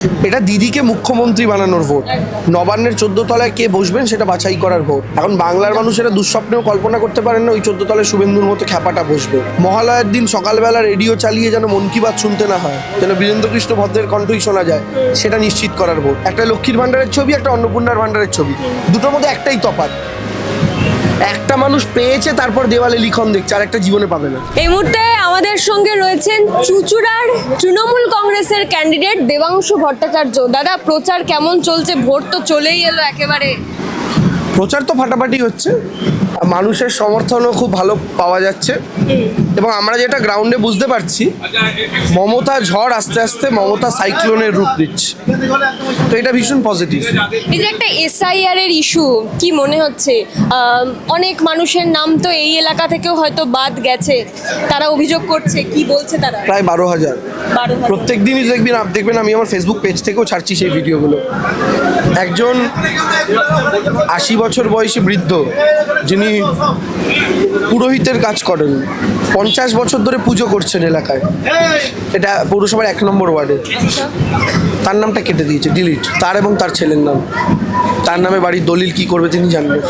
এটা দিদিকে মুখ্যমন্ত্রী বানানোর ভোট। নবান্নের 14 তলায় কে বসবেন সেটা বাছাই করার ভোট। এখন বাংলার মানুষেরা দুঃস্বপ্নেও কল্পনা করতে পারেন না ওই 14 তলায় শুভেন্দুর মতো খ্যাপাটা বসবে। মহালয়ার দিন সকালবেলা রেডিও চালিয়ে যেন মন কি বাত শুনতে না হয়, যেন বীরেন্দ্রকৃষ্ণ ভদ্রের কণ্ঠই শোনা যায়, সেটা নিশ্চিত করার ভোট। একটা লক্ষ্মীর ভাণ্ডারের ছবি, একটা অন্নপূর্ণার ভাণ্ডারের ছবি, দুটোর মধ্যে একটাই তফাৎ। একটা মানুষ পেয়েছে তারপর দেওয়ালে লিখন দেখছে, আর একটা জীবনে পাবে না। এই মুহূর্তে আমাদের সঙ্গে রয়েছেন চুঁচুড়ার তৃণমূল কংগ্রেসের ক্যান্ডিডেট দেবাংশু ভট্টাচার্য। দাদা, প্রচার কেমন চলছে? ভোট তো চলেই এলো একেবারে। প্রচার তো ফাটাফাটি হচ্ছে, মানুষের সমর্থনও খুব ভালো পাওয়া যাচ্ছে, এবং আমরা যেটা গ্রাউন্ডে বুঝতে পারছি, মমতা ঝড় আস্তে আস্তে মমতা সাইক্লোনের রূপ নিচ্ছে, তো এটা ভীষণ পজিটিভ। এই যে একটা এসআইআর এর ইস্যু, কি মনে হচ্ছে? অনেক মানুষের নাম তো এই এলাকা থেকেও হয়তো বাদ গেছে, তারা অভিযোগ করছে, কি বলছে তারা? প্রায় 12,000 প্রত্যেক দিনই দেখবেন আমি আমার ফেসবুক পেজ থেকেও ছাড়ছি সেই ভিডিওগুলো। একজন 80 বছর বয়সী বৃদ্ধ, যিনি পুরোহিতের কাজ করেন, 50 বছর ধরে পুজো করছেন এলাকায়, এটা পৌরসভার 1 নম্বর ওয়ার্ডে, তার নামটা কেটে দিয়েছে, ডিলিট, তার এবং তার ছেলের নাম। তার নামে বাড়ির দলিল কি করবে তিনি জানবেন।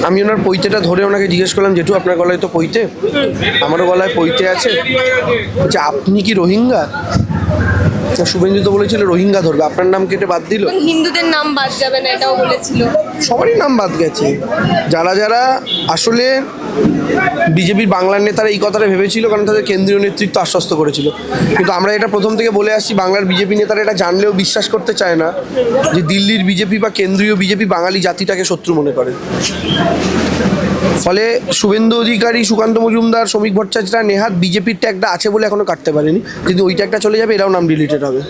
আমি ওনার পৈতেটা ধরে ওনাকে জিজ্ঞেস করলাম, জেঠু আপনার গলায় তো পৈতে, আমারও গলায় পৈতে আছে, যে আপনি কি রোহিঙ্গা? শুভেন্দু তো বলেছিল রোহিঙ্গা ধরবে, আপনার নাম কেটে বাদ দিল। হিন্দুদের নাম বাদ যাবে না এটাও বলেছিল। সবারই নাম বাদ গেছে। যারা যারা আসলে বিজেপির বাংলার নেতারা এই কথাটা ভেবেছিল, কারণ তাদের কেন্দ্রীয় নেতৃত্ব আশ্বস্ত করেছিল, কিন্তু আমরা এটা প্রথম থেকে বলে আসছি, বাংলার বিজেপি নেতারা এটা জানলেও বিশ্বাস করতে চায় না যে দিল্লির বিজেপি বা কেন্দ্রীয় বিজেপি বাঙালি জাতিটাকে শত্রু মনে করে। ফলে শুভেন্দু অধিকারী, সুকান্ত মজুমদার, শ্রমিক ভট্টাচার্য, নেহাত বিজেপির ট্যাগটা আছে বলে এখনো কাটতে পারেনি, যদি ওই ট্যাগটা চলে যাবে এরাও নাম ডিলিটেড হবে।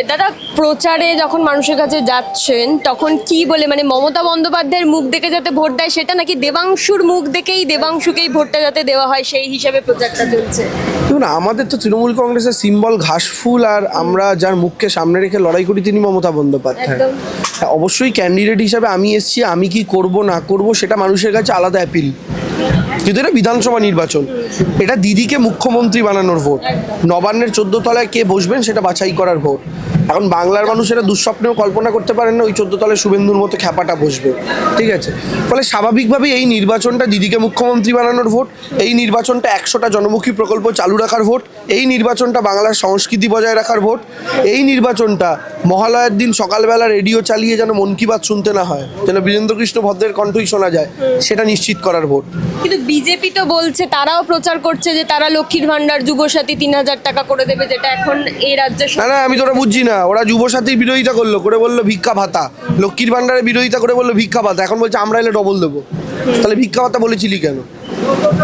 দাদা, প্রচারে যখন মানুষের কাছে যাচ্ছেন তখন কি বলে, মানে মমতা বন্দ্যোপাধ্যায়ের মুখ দেখে যাতে ভোট দেয় সেটা, নাকি দেবাংশুর মুখ দেখেই দেবাংশুকেই ভোটটা যাতে দেওয়া হয় সেই হিসাবে প্রচারটা চলছে? দেখুন, আমাদের তো তৃণমূল কংগ্রেসের সিম্বল ঘাসফুল, আর আমরা যার মুখকে সামনে রেখে লড়াই করি তিনি মমতা বন্দ্যোপাধ্যায়। অবশ্যই ক্যান্ডিডেট হিসাবে আমি এসেছি, আমি কি করব না করব সেটা মানুষের কাছে আলাদা অ্যাপিল, কিন্তু এটা বিধানসভা নির্বাচন, এটা দিদিকে মুখ্যমন্ত্রী বানানোর ভোট। নবান্নের 14 তলায় কে বসবেন সেটা বাছাই করার ভোট। এখন বাংলার মানুষেরা দুঃস্বপ্নেও কল্পনা করতে পারেন না ওই 14 তলায় শুভেন্দুর মতো খ্যাপাটা বসবে, ঠিক আছে? ফলে স্বাভাবিকভাবেই এই নির্বাচনটা দিদিকে মুখ্যমন্ত্রী বানানোর ভোট, এই নির্বাচনটা 100টা জনমুখী প্রকল্প চালু রাখার ভোট, এই নির্বাচনটা বাংলার সংস্কৃতি বজায় রাখার ভোট, এই নির্বাচনটা মহালয়ার দিন সকালবেলা রেডিও চালিয়ে যেন মন কি বাত শুনতে না হয়, যেন বীরেন্দ্রকৃষ্ণ ভদ্রের কণ্ঠই শোনা যায়, সেটা নিশ্চিত করার ভোট। কিন্তু বিজেপি তো বলছে, তারাও প্রচার করছে যে তারা লক্ষ্মীর ভান্ডার, যুবসাথী 3000 টাকা করে দেবে, যেটা এখন এই রাজ্যে। না, আমি তো ওরা বুঝছি না, ওরা যুবসাথীর বিরোধিতা করলো, করে বললো ভিক্ষা ভাতা, লক্ষ্মীর ভান্ডারের বিরোধিতা করে বললো ভিক্ষা ভাতা, এখন বলছে আমরা এলে ডবল দেবো। তাহলে ভিক্ষা ভাতা বলেছিলি কেন?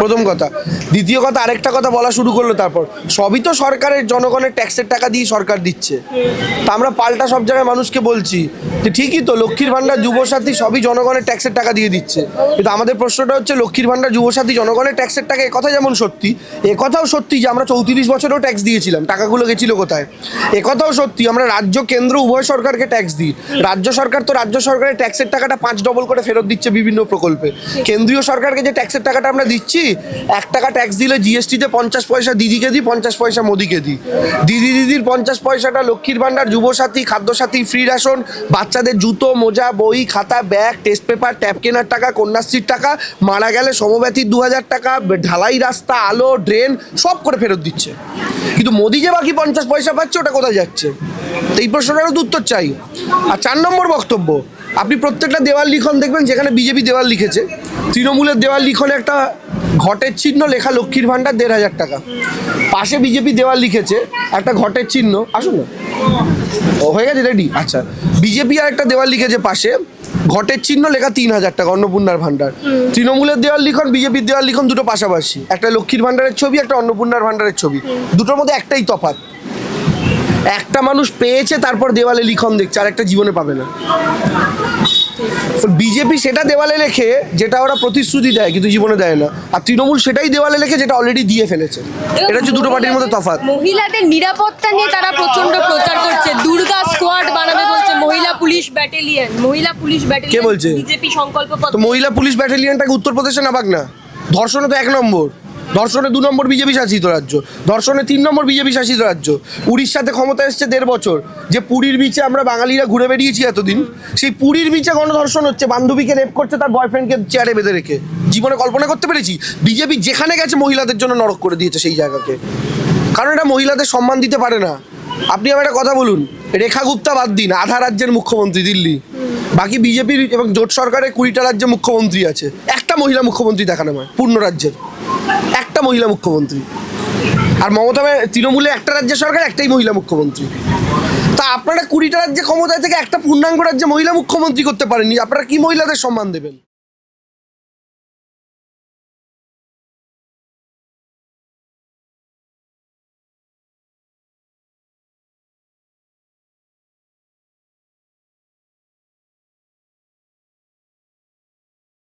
প্রথম কথা। দ্বিতীয় কথা, আরেকটা কথা বলা শুরু করলো, তারপর সবই তো সরকারের, জনগণের ট্যাক্সের টাকা দিয়ে সরকার দিচ্ছে, তা আমরা পাল্টা সব জায়গায় মানুষকে বলছি যে ঠিকই তো, লক্ষ্মীর ভান্ডার, যুবসাথী সবই জনগণের ট্যাক্সের টাকা দিয়ে দিচ্ছে, কিন্তু আমাদের প্রশ্নটা হচ্ছে লক্ষ্মীর ভান্ডার, যুবসাথী জনগণের ট্যাক্সের টাকা, একথা যেমন সত্যি, একথাও সত্যি যে আমরা 34 বছরেও ট্যাক্স দিয়েছিলাম, টাকাগুলো গেছিল কোথায়? একথাও সত্যি আমরা রাজ্য কেন্দ্র উভয় সরকারকে ট্যাক্স দিই, রাজ্য সরকার তো রাজ্য সরকারের ট্যাক্সের টাকাটা 5 ডবল করে ফেরত দিচ্ছে বিভিন্ন প্রকল্পে। কেন্দ্রীয় সরকারকে যে ট্যাক্সের টাকাটা আমরা দিচ্ছি, 1 টাকা ট্যাক্স দিলে জিএসটিতে 50 পয়সা দিদিকে দিই, 50 পয়সা মোদিকে দিই। দিদির 50 পয়সাটা লক্ষ্মীর ভান্ডার, যুবসাথী, খাদ্যসাথী, ফ্রি রেশন, বাচ্চাদের জুতো, মোজা, বই, খাতা, ব্যাগ, টেস্ট পেপার, ট্যাপ কেনার টাকা, কন্যাশ্রীর টাকা, মারা গেলে সমব্যথীর 2000 টাকা, ঢালাই রাস্তা, আলো, ড্রেন সব করে ফেরত দিচ্ছে। কিন্তু মোদি যে বাকি 50 পয়সা পাচ্ছে, ওটা কোথায় যাচ্ছে? তো এই প্রশ্নটারও উত্তর চাই। আর 4 নম্বর বক্তব্য, আপনি প্রত্যেকটা দেওয়াল লিখন দেখবেন যেখানে বিজেপি দেওয়াল লিখেছে, তৃণমূলের দেওয়াল লিখনে একটা ঘটের চিহ্ন লেখা লক্ষ্মীর ভান্ডার 1500 টাকা, পাশে বিজেপি দেওয়াল লিখেছে একটা ঘটের চিহ্ন, আসুন না, ও হয়ে গেছে রেডি, আচ্ছা, বিজেপি আর একটা দেওয়াল লিখেছে পাশে ঘটের চিহ্ন লেখা 3000 টাকা অন্নপূর্ণার ভান্ডার। তৃণমূলের দেওয়াল লিখন, বিজেপির দেওয়াল লিখন, দুটো পাশাপাশি, একটা লক্ষ্মীর ভান্ডারের ছবি, একটা অন্নপূর্ণার ভান্ডারের ছবি, দুটোর মধ্যে একটাই তফাৎ। একটা মানুষ পেয়েছে তারপর দেওয়ালে লিখন দেখছে, আর একটা জীবনে পাবে না। বিজেপি সেটা দেওয়ালে লেখে যেটা ওরা প্রতিশ্রুতি দেয় কিন্তু জীবনে দেয় না, আর তৃণমূল সেটাই দেওয়ালে লেখে যেটা অলরেডি দিয়ে ফেলেছে। এটা হচ্ছে দুটো পার্টির মধ্যে তফাৎ। মহিলাদের নিরাপত্তা নিয়ে তারা প্রচন্ড প্রচার করছে, দুর্গা স্কোয়াড বানাবে বলছে, মহিলা পুলিশ ব্যাটালিয়ন, কে বলছে? বিজেপি সংকল্প। তো মহিলা পুলিশ ব্যাটালিয়নটাকে উত্তরপ্রদেশে নামাক না, ধর্ষণে তো 1 নম্বর, ধর্ষণে 2 নম্বর বিজেপি শাসিত রাজ্য, ধর্ষণে 3 নম্বর বিজেপি শাসিত রাজ্য। উড়িষ্যাতে ক্ষমতা এসছে 1.5 বছর, যে পুরীর বিচে আমরা বাঙালিরা ঘুরে বেরিয়েছি এতদিন, সেই পুরীর বিচে গণধর্ষণ হচ্ছে, বান্ধবীকে রেপ করছে তার বয়ফ্রেন্ডকে চেয়ারে বেঁধে রেখে। জীবনে কল্পনা করতে পেরেছি? বিজেপি যেখানে গেছে মহিলাদের জন্য নরক করে দিয়েছে সেই জায়গাকে, কারণ এটা মহিলাদের সম্মান দিতে পারে না। আপনি আমার একটা কথা বলুন, রেখা গুপ্তা বাদ দিন, আধা রাজ্যের মুখ্যমন্ত্রী দিল্লি, বাকি বিজেপির এবং জোট সরকারের 20টা রাজ্যে মুখ্যমন্ত্রী আছে, একটা মহিলা মুখ্যমন্ত্রী দেখানো হয় পূর্ণ রাজ্যের, একটা মহিলা মুখ্যমন্ত্রী। আর মমতা তৃণমূলে একটা রাজ্যের সরকার, একটাই মহিলা মুখ্যমন্ত্রী। তা আপনারা 20টা রাজ্যে ক্ষমতায় থেকে একটা পূর্ণাঙ্গ রাজ্যে মহিলা মুখ্যমন্ত্রী করতে পারেননি, আপনারা কি মহিলাদের সম্মান দেবেন?